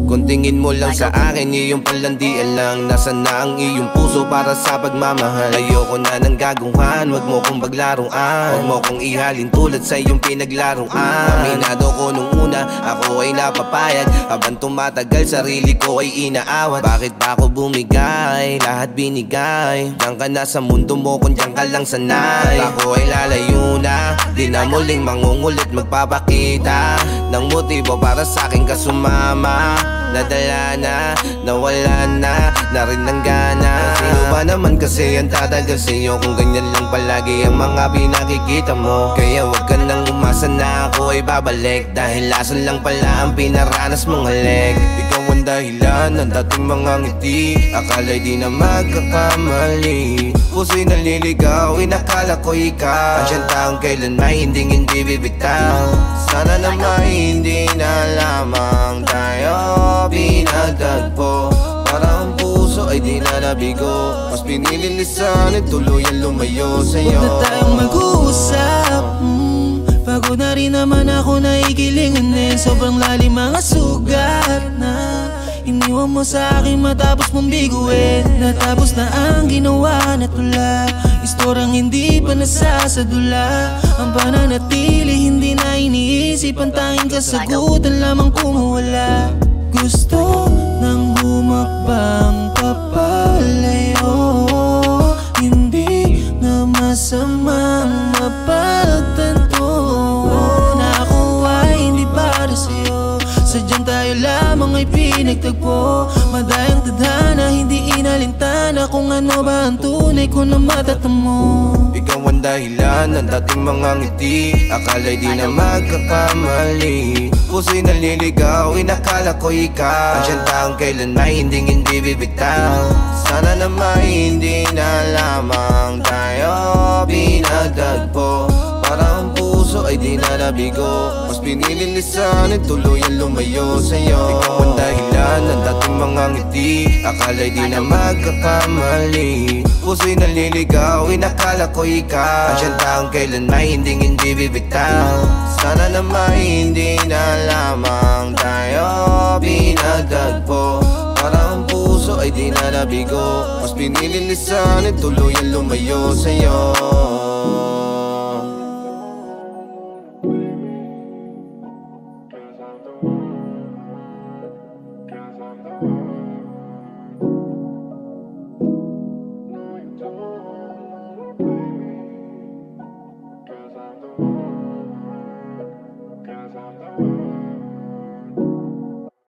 Kung tingin mo lang sa akin, iyong palandian lang. Nasaan na ang iyong puso para sa pagmamahal? Ayoko na ng gagawin, wag mo kong paglaruan. Wag mo kong ihalin tulad sa iyong pinaglaruan. Aminado ko nung una, ako ay napapayag. Habang tumatagal, sarili ko ay inaawat. Bakit ba ako bumigay? Lahat binigay. Diyan ka na sa mundo mo kung diyan ka lang sanay. Ako ay lalayo na, di na muling mangungulit magpapakita ng motibo para sa akin ka sumama. Nadala na, nawala na rin ang gana. Sino ba naman kasi ang tatagal sa'yo kung ganyan lang palagi ang mga pinakikita mo? Kaya wag ka nang umasa na ako ay babalik, dahil lason lang pala ang pinaranas mong halik. Ikaw ang dahilan ng dating mga ngiti, akala'y di na magkakamali. Puso'y naliligaw, inakala ko ikaw ang siyang taong kailan may hindi bibitaw. Sana naman hindi na lamang tayo pinagtagpo, para ang puso ay di na nabigo. Mas pinili lisanin, tuluyan lumayo sa'yo. Huwag na tayong mag-uusap, pagod na rin naman ako naikilingan eh. Sobrang lalim mga sugat na iniwan mo sa akin matapos mong biguin. Natapos na ang ginawa na tula, istoryang hindi pa nasasadula. Ang pananatili hindi na iniisip, ang tanging kasagutan lamang kumawala. Gusto nang humakbang papalayo, hindi na masamang mapagtanto na ako ay hindi para sa'yo. Sadyang tayo lamang ay pinagtagpo, madayang tadhana, hindi inalintana kung ano ba ang tunay ko na matatamo. Ikaw ang dahilan ng dating mga ngiti, akala'y di na magkakamali. Puso'y naliligaw, inakala ko ikaw ang siyang taong kailan may hindi bibitaw. Sana naman hindi na lamang tayo pinagtagpo, para ang puso ay di na nabigo. Mas pinili lisanin, tuluyan lumayo sa'yo. Ikaw ang dahilan ng dating mga ngiti, akala'y di na magkakamali. Puso'y naliligaw, inakala ko ikaw ang siyang taong kailan may hindi bibitaw. Sana naman hindi na lamang tayo pinagtagpo, para ang puso ay di na nabigo. Mas pinili lisanin, tuluyan lumayo sa'yo.